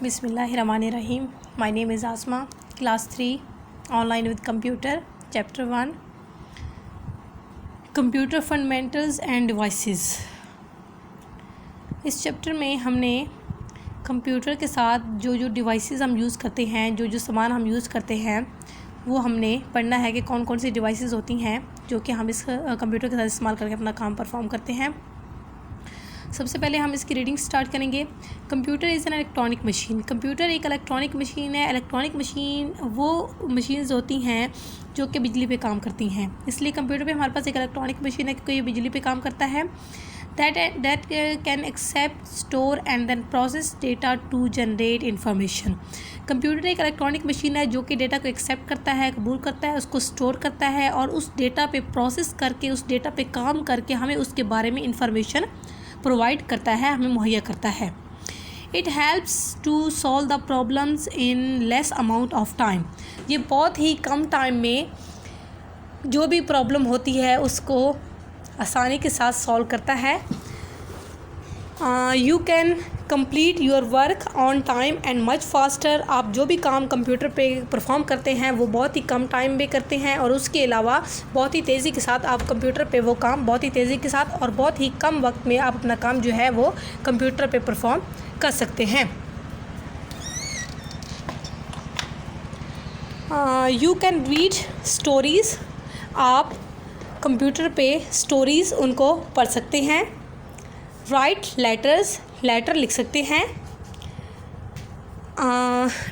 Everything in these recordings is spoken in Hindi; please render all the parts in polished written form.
Bismillahirrahmanirrahim. My name is Asma, Class 3, Online with Computer, Chapter 1, Computer Fundamentals and Devices. इस चैप्टर में हमने कंप्यूटर के साथ जो डिवाइसेस हम यूज़ करते हैं, जो सामान हम यूज़ करते हैं, वो हमने पढ़ना है कि कौन कौन सी डिवाइसेस होती हैं जो कि हम इस कंप्यूटर के साथ इस्तेमाल करके अपना काम परफॉर्म करते हैं। सबसे पहले हम इसकी रीडिंग स्टार्ट करेंगे। Computer is an electronic machine. Computer एक इलेक्ट्रॉनिक मशीन है। इलेक्ट्रॉनिक मशीन वो मशीन्स होती हैं जो कि बिजली पे काम करती हैं, इसलिए कंप्यूटर पे हमारे पास एक इलेक्ट्रॉनिक मशीन है क्योंकि ये बिजली पे काम करता है। that can accept, store and then process data to generate information. Computer एक इलेक्ट्रॉनिक मशीन है जो कि डेटा को एक्सेप्ट करता है, कबूल करता है, उसको स्टोर करता है और उस डेटा पे प्रोसेस करके, उस डेटा पे काम करके हमें उसके बारे में इंफॉर्मेशन प्रोवाइड करता है, हमें मुहैया करता है। It helps to solve the problems in less amount of time. ये बहुत ही कम टाइम में जो भी प्रॉब्लम होती है उसको आसानी के साथ सॉल्व करता है। You can complete your work on time and much faster. आप जो भी काम कंप्यूटर पे परफॉर्म करते हैं वो बहुत ही कम टाइम में करते हैं और उसके अलावा बहुत ही तेज़ी के साथ आप कंप्यूटर पे वो काम बहुत ही तेज़ी के साथ और बहुत ही कम वक्त में आप अपना काम जो है वो कंप्यूटर पे परफॉर्म कर सकते हैं। You can read stories. आप कंप्यूटर पे स्टोरीज़ उनको पढ़ सकते हैं। राइट लेटर्स, लेटर लिख सकते हैं।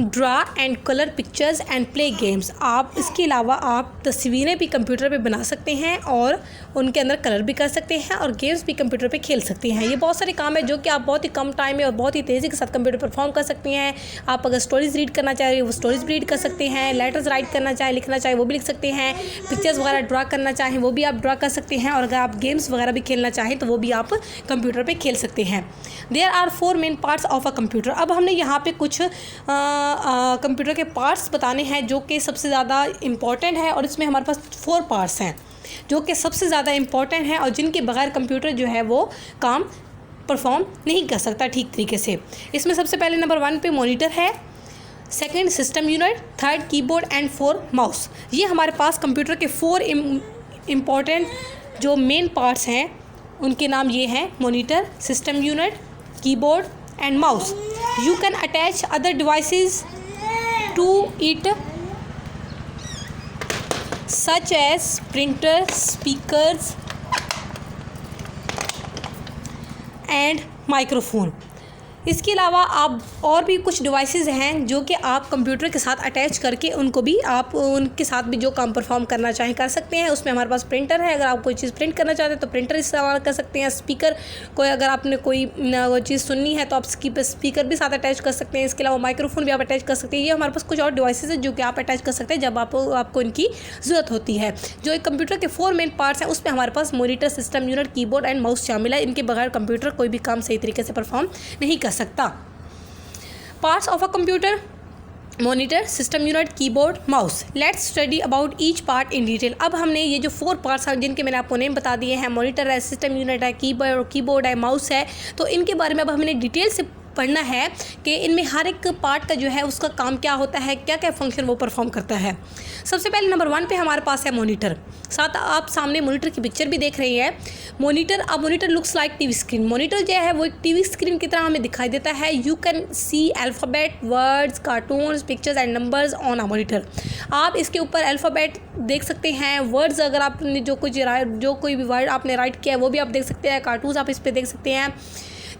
Draw and colour pictures and play games. आप इसके अलावा आप तस्वीरें भी कंप्यूटर पे बना सकते हैं और उनके अंदर कलर भी कर सकते हैं और गेम्स भी कंप्यूटर पे खेल सकते हैं। ये बहुत सारे काम है जो कि आप बहुत ही कम टाइम में और बहुत ही तेज़ी के साथ कंप्यूटर परफॉर्म कर सकते हैं। आप अगर स्टोरीज़ रीड करना चाहें वो स्टोरीज़ भी रीड कर सकते हैं। लेटर्स राइट करना चाहें, लिखना चाहें वो भी लिख सकते हैं। पिक्चर्स वगैरह ड्रा करना चाहें वो भी आप ड्रा कर सकते हैं और अगर आप गेम्स वगैरह भी खेलना चाहें तो वो भी आप कंप्यूटर पर खेल सकते हैं। There are 4 main parts of a computer. अब हमने यहाँ पे कुछ कंप्यूटर के पार्ट्स बताने हैं जो कि सबसे ज़्यादा इम्पॉर्टेंट है और इसमें हमारे पास 4 पार्ट्स हैं जो कि सबसे ज़्यादा इम्पॉर्टेंट हैं और जिनके बगैर कंप्यूटर जो है वो काम परफॉर्म नहीं कर सकता ठीक तरीके से। इसमें सबसे पहले नंबर 1 पे मॉनिटर है, second system unit, third keyboard and 4 mouse. ये हमारे पास कंप्यूटर के 4 इम्पॉर्टेंट जो मेन पार्ट्स हैं उनके नाम ये हैं: monitor, system unit, keyboard and mouse. You can attach other devices to it such as printer, speakers and microphone. इसके अलावा आप और भी कुछ डिवाइसेस हैं जो कि आप कंप्यूटर के साथ अटैच करके उनको भी आप उनके साथ भी जो काम परफॉर्म करना चाहें कर सकते हैं। उसमें हमारे पास प्रिंटर है, अगर आप कोई चीज़ प्रिंट करना चाहते हैं तो प्रिंटर इस्तेमाल कर सकते हैं। स्पीकर, कोई अगर आपने कोई चीज़ सुननी है तो आप स्पीकर भी साथ अटैच कर सकते हैं। इसके अलावा माइक्रोफोन भी आप अटैच कर सकते हैं। ये हमारे पास कुछ और डिवाइसेस हैं जो कि आप अटैच कर सकते हैं जब आपको इनकी ज़रूरत होती है। जो एक कंप्यूटर के 4 मेन पार्ट्स हैं उसमें हमारे पास monitor, system unit, keyboard and mouse शामिल है। इनके बगैर कंप्यूटर कोई भी काम सही तरीके से परफॉर्म नहीं कर सकता। Parts of a computer: monitor, system unit, keyboard, mouse. Let's study about each part in detail. अब हमने ये जो 4 पार्ट्स हैं जिनके मैंने आपको नेम बता दिए हैं, मॉनिटर है, सिस्टम यूनिट है, कीबोर्ड है, माउस है, तो इनके बारे में अब हमने डिटेल से पढ़ना है कि इनमें हर एक पार्ट का जो है उसका काम क्या होता है, क्या क्या फंक्शन वो परफॉर्म करता है। सबसे पहले नंबर 1 पे हमारे पास है मॉनिटर। साथ आप सामने मॉनिटर की पिक्चर भी देख रही हैं। मॉनिटर, अब monitor looks like TV screen. Monitor जो है वो एक टीवी स्क्रीन की तरह हमें दिखाई देता है। You can see alphabet, words, cartoons, pictures and numbers on a monitor. आप इसके ऊपर अल्फ़ाबेट देख सकते हैं, वर्ड्स अगर आपने जो कोई भी वर्ड आपने राइट किया है वो भी आप देख सकते हैं, कार्टून्स आप इस पर देख सकते हैं,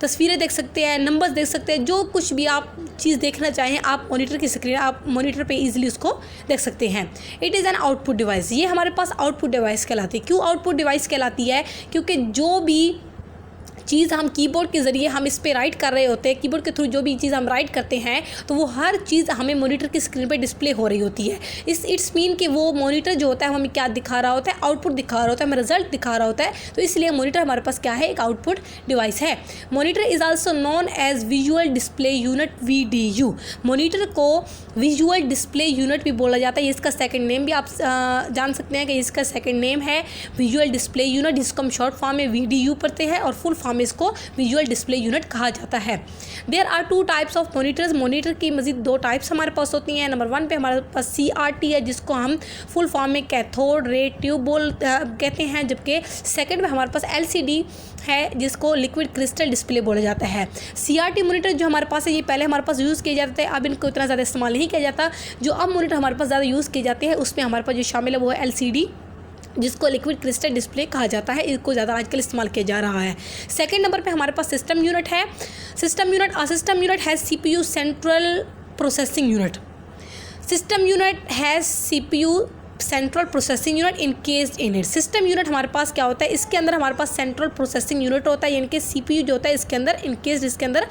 तस्वीरें देख सकते हैं, नंबर्स देख सकते हैं, जो कुछ भी आप चीज़ देखना चाहें आप मॉनिटर की स्क्रीन, आप मॉनिटर पे इजीली उसको देख सकते हैं। It is an output device. ये हमारे पास आउटपुट डिवाइस कहलाती है। क्यों आउटपुट डिवाइस कहलाती है? क्योंकि जो भी चीज़ हम कीबोर्ड के ज़रिए हम इस पे राइट कर रहे होते हैं, कीबोर्ड के थ्रू जो भी चीज़ हम राइट करते हैं तो वो हर चीज़ हमें मॉनिटर की स्क्रीन पे डिस्प्ले हो रही होती है। इट्स मीन कि वो मॉनिटर जो होता है हमें क्या दिखा रहा होता है, आउटपुट दिखा रहा होता है, हमें रिजल्ट दिखा रहा होता है। तो इसलिए मॉनिटर हमारे पास क्या है, एक आउटपुट डिवाइस है। Monitor is also known as visual display unit, VDU। Monitor को विजुअल डिस्प्ले यूनिट भी बोला जाता है। इसका सेकेंड नेम भी आप जान सकते हैं कि इसका सेकेंड नेम है विजुअल डिस्प्ले यूनिट, जिसको हम शॉर्ट फॉर्म में VDU पढ़ते हैं और फुल फॉर्म हमें इसको विजुअल डिस्प्ले यूनिट कहा जाता है। There are 2 types of monitors. Monitor की मजीद 2 टाइप्स हमारे पास होती हैं। नंबर 1 पे हमारे पास CRT है, जिसको हम फुल फॉर्म में कैथोड रे ट्यूब कहते हैं, जबकि सेकंड में हमारे पास LCD है, जिसको लिक्विड क्रिस्टल डिस्प्ले बोला जाता है। CRT मोनीटर जो हमारे पास है, ये पहले हमारे पास यूज़ किए जाते थे, अब इनको इतना ज़्यादा इस्तेमाल नहीं किया जाता। जो अब मोनीटर हमारे पास ज़्यादा यूज़ किए जाते हैं, उसमें हमारे पास जो शामिल है वो है LCD, जिसको लिक्विड क्रिस्टल डिस्प्ले कहा जाता है। इसको ज़्यादा आजकल इस्तेमाल किया जा रहा है। सेकंड नंबर पे हमारे पास सिस्टम यूनिट है। सिस्टम यूनिट है CPU central processing unit. System unit है CPU central processing unit encased in it. System unit हमारे पास क्या होता है, इसके अंदर हमारे पास सेंट्रल प्रोसेसिंग यूनिट होता है, यानी कि CPU जो होता है इसके अंदर इनकेस्ड इसके अंदर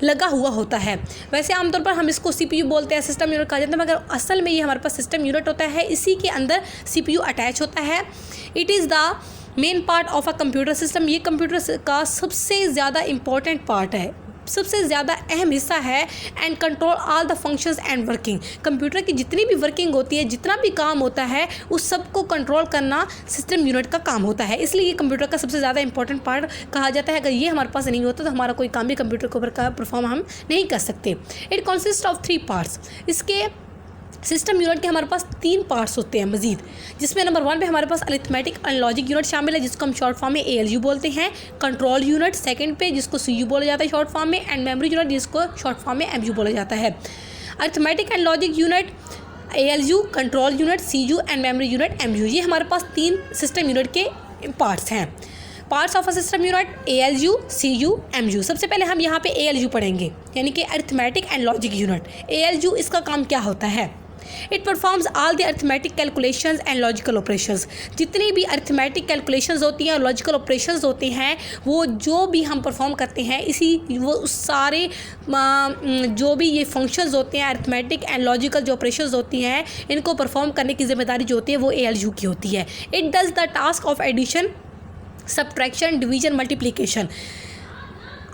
लगा हुआ होता है। वैसे आमतौर पर हम इसको CPU बोलते हैं, सिस्टम यूनिट कहा जाता है, मगर असल में ये हमारे पास सिस्टम यूनिट होता है। इसी के अंदर CPU अटैच होता है। It is the main part of a computer system. ये कंप्यूटर का सबसे ज़्यादा इम्पॉर्टेंट पार्ट है, सबसे ज़्यादा अहम हिस्सा है। And control all the functions and working. Computer की जितनी भी वर्किंग होती है, जितना भी काम होता है, उस सब को कंट्रोल करना सिस्टम यूनिट का काम होता है। इसलिए ये कंप्यूटर का सबसे ज़्यादा इंपॉर्टेंट पार्ट कहा जाता है। अगर ये हमारे पास नहीं होता तो हमारा कोई काम भी कंप्यूटर के ऊपर का परफॉर्म हम नहीं कर सकते। It consist of 3 parts. इसके सिस्टम यूनिट के हमारे पास 3 पार्ट्स होते हैं मजीद, जिसमें नंबर 1 पे हमारे पास अरिथमेटिक एंड लॉजिक यूनिट शामिल है, जिसको हम शॉर्ट फॉर्म में ALU बोलते हैं। कंट्रोल यूनिट सेकंड पे, जिसको CU बोला जाता है शॉर्ट फॉर्म में। एंड मेमोरी यूनिट, जिसको शॉर्ट फॉर्म में MU बोला जाता है। Arithmetic and logic unit ALU, control unit CU and memory unit MU, ये हमारे पास 3 सिस्टम यूनिट के पार्ट्स हैं। Parts of a system unit ALU, CU, MU। सबसे पहले हम यहाँ पे ALU पढ़ेंगे, यानी कि arithmetic and logic unit. ALU इसका काम क्या होता है? It performs all the arithmetic calculations and logical operations. जितनी भी अरिथमेटिक कैलकुलेशंस होती हैं और लॉजिकल ऑपरेशंस होते हैं, वो जो भी हम परफॉर्म करते हैं, वो सारे जो भी ये फंक्शंस होते हैं, अरिथमेटिक एंड लॉजिकल जो ऑपरेशंस होती हैं, इनको परफॉर्म करने की जिम्मेदारी जो होती है वो ALU की होती है। It does the task of addition, subtraction, division, multiplication.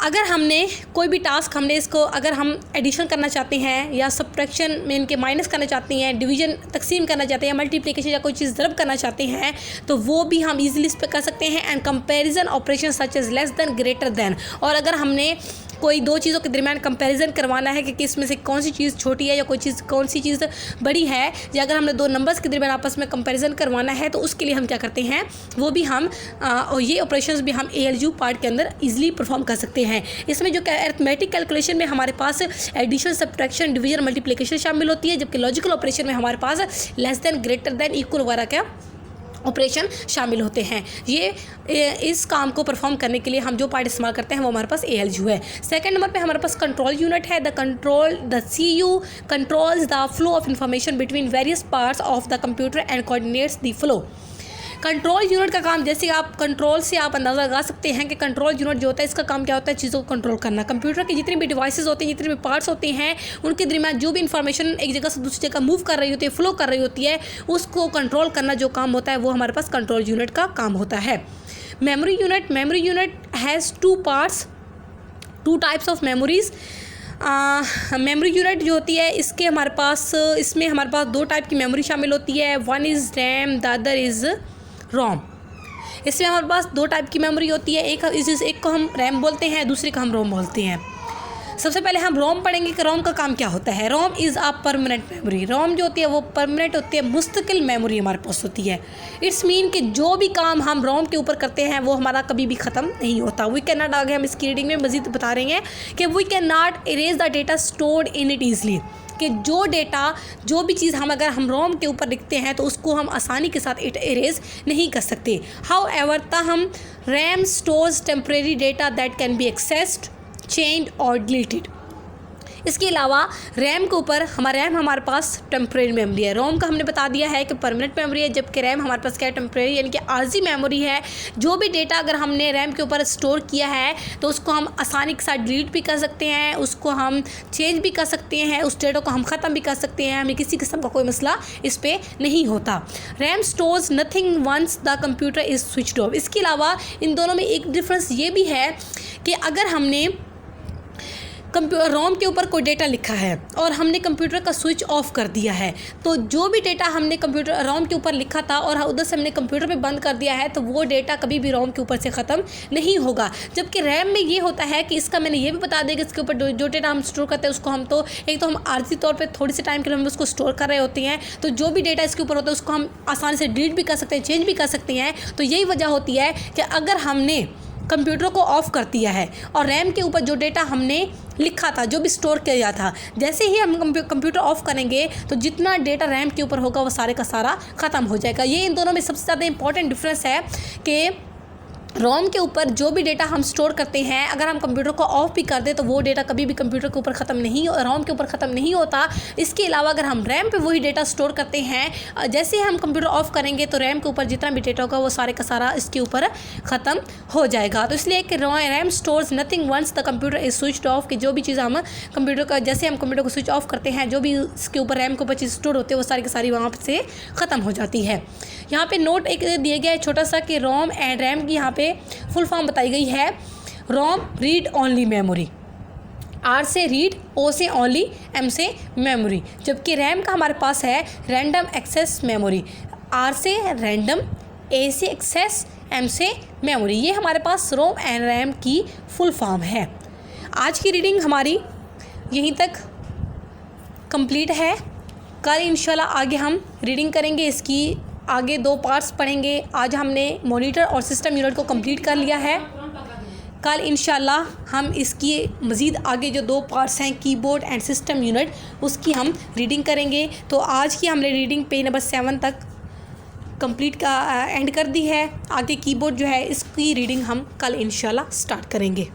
अगर हमने कोई भी टास्क अगर हम एडिशन करना चाहते हैं, या सब्ट्रैक्शन में इनके माइनस करना चाहते हैं, डिवीजन तकसीम करना चाहते हैं, मल्टीप्लिकेशन या कोई चीज़ ज़रब करना चाहते हैं, तो वो भी हम इजीली इस पर कर सकते हैं। And comparison operation such as less than, greater than. और अगर हमने कोई 2 चीज़ों के दरमियान कंपैरिजन करवाना है कि किस में से कौन सी चीज़ छोटी है या कौन सी चीज़ बड़ी है, या अगर हमने 2 नंबर्स के दरमियान आपस में कंपैरिजन करवाना है, तो उसके लिए हम क्या करते हैं, वो भी हम ये ऑपरेशंस भी हम ALU पार्ट के अंदर ईजिली परफॉर्म कर सकते हैं। इसमें जो अरिथमेटिक कैलकुलेशन में हमारे पास एडिशन, सब्ट्रैक्शन, डिवीजन, मल्टीप्लिकेशन शामिल होती है, जबकि लॉजिकल ऑपरेशन में हमारे पास less than, greater than, equal वगैरह क्या ऑपरेशन शामिल होते हैं। ये इस काम को परफॉर्म करने के लिए हम जो पार्ट इस्तेमाल करते हैं वो हमारे पास ALU है। सेकंड नंबर पे हमारे पास कंट्रोल यूनिट है। The CU controls the flow of information between various parts of the computer and coordinates the flow. Control unit का काम, जैसे आप कंट्रोल से आप अंदाज़ा लगा सकते हैं कि कंट्रोल यूनिट जो होता है इसका काम क्या होता है, चीज़ों को कंट्रोल करना। कंप्यूटर की जितनी भी डिवाइसेस होती हैं, जितने भी पार्ट्स होते हैं, उनके दरमियान जो भी इंफॉर्मेशन एक जगह से दूसरी जगह मूव कर रही होती है, फ्लो कर रही होती है, उसको कंट्रोल करना जो काम होता है वो हमारे पास कंट्रोल यूनिट का काम होता है। Memory unit has 2 parts, 2 types of memories. Memory unit जो होती है इसमें हमारे पास 2 टाइप की मेमोरी शामिल होती है। One is RAM, the other is ROM. इसमें हमारे पास 2 टाइप की मेमोरी होती है। एक को हम रैम बोलते हैं, दूसरे को हम रोम बोलते हैं। सबसे पहले हम रोम पढ़ेंगे कि रोम का काम क्या होता है। ROM is a permanent memory. रोम जो होती है वो परमानेंट होती है, मुस्तकिल मेमोरी हमारे पास होती है। इट्स मीन कि जो भी काम हम रोम के ऊपर करते हैं वो हमारा कभी भी ख़त्म नहीं होता। वी कैन नॉट, आगे हम इसकी रीडिंग में मजीद बता रहे हैं कि we can not erase the data stored in it easily, कि जो भी चीज़ अगर हम रोम के ऊपर लिखते हैं तो उसको हम आसानी के साथ इरेज नहीं कर सकते। हाउ एवर ताहम RAM stores temporary data that can be accessed, change और डिलीटेड। इसके अलावा रैम के ऊपर रैम हमारे पास टेम्परेरी मेमोरी है। रोम का हमने बता दिया है कि परमानेंट मेमोरी है, जबकि रैम हमारे पास क्या है, टेम्परेरी, यानी कि आर्जी मेमोरी है। जो भी डेटा अगर हमने रैम के ऊपर स्टोर किया है तो उसको हम आसानी के साथ डिलीट भी कर सकते हैं, उसको हम चेंज भी कर सकते हैं, उस डेटा को हम ख़त्म भी कर सकते हैं। हमें किसी किस्म का कोई मसला इस पर नहीं होता। RAM stores nothing once the computer is switched off. इसके अलावा इन दोनों में एक डिफरेंस ये भी है कि अगर हमने रोम के ऊपर कोई डेटा लिखा है और हमने कंप्यूटर का स्विच ऑफ कर दिया है, तो जो भी डेटा हमने कंप्यूटर रोम के ऊपर लिखा था और उधर से हमने कंप्यूटर पे बंद कर दिया है, तो वो डेटा कभी भी रोम के ऊपर से ख़त्म नहीं होगा। जबकि रैम में ये होता है कि इसका मैंने ये भी बता दिया कि इसके ऊपर जो डेटा हम स्टोर करते हैं उसको हम तो एक तो हम आर्जी तौर पर थोड़ी सी टाइम के लिए हम उसको स्टोर कर रहे होते हैं, तो जो भी डेटा इसके ऊपर होता है उसको हम आसानी से डिलीट भी कर सकते हैं, चेंज भी कर सकते हैं। तो यही वजह होती है कि अगर हमने कंप्यूटर को ऑफ़ कर दिया है और रैम के ऊपर जो डेटा हमने लिखा था, जो भी स्टोर किया था, जैसे ही हम कंप्यूटर ऑफ़ करेंगे तो जितना डेटा रैम के ऊपर होगा वो सारे का सारा ख़त्म हो जाएगा। ये इन दोनों में सबसे ज़्यादा इंपॉर्टेंट डिफरेंस है कि रोम के ऊपर जो भी डेटा हम स्टोर करते हैं, अगर हम कंप्यूटर को ऑफ भी कर दें तो वो डेटा कभी भी कंप्यूटर के ऊपर ख़त्म नहीं, रोम के ऊपर ख़त्म नहीं होता। इसके अलावा अगर हम रैम पे वही डेटा स्टोर करते हैं, जैसे ही हम कंप्यूटर ऑफ करेंगे तो रैम के ऊपर जितना भी डेटा होगा वो सारे का सारा इसके ऊपर ख़त्म हो जाएगा। तो इसलिए कि RAM stores nothing once the computer is switched off, कि जो भी चीज़ हम कंप्यूटर का, जैसे हम कंप्यूटर को स्विच ऑफ करते हैं, जो भी इसके ऊपर रैम के ऊपर चीज़ स्टोर होती है वो सारी की सारी वहाँ से ख़त्म हो जाती है। यहाँ पे नोट एक दिया गया है छोटा सा कि रोम एंड रैम की यहाँ पे फुल फॉर्म बताई गई है। रोम रीड ओनली मेमोरी, आर से रीड, ओ से ओनली, एम से मेमोरी। जबकि रैम का हमारे पास है रैंडम एक्सेस मेमोरी, आर से रैंडम, ए से एक्सेस, एम से मेमोरी। ये हमारे पास रोम एंड रैम की फुल फॉर्म है। आज की रीडिंग हमारी यहीं तक कंप्लीट है। कल इंशाल्लाह आगे हम रीडिंग करेंगे, इसकी आगे 2 पार्ट्स पढ़ेंगे। आज हमने मॉनिटर और सिस्टम यूनिट को कंप्लीट कर लिया है। कल इंशाल्लाह हम इसकी मज़ीद आगे जो 2 पार्ट्स हैं, कीबोर्ड एंड सिस्टम यूनिट, उसकी हम रीडिंग करेंगे। तो आज की हमने रीडिंग पेज नंबर 7 तक कंप्लीट का एंड कर दी है। आगे कीबोर्ड जो है इसकी रीडिंग हम कल इंशाल्लाह स्टार्ट करेंगे।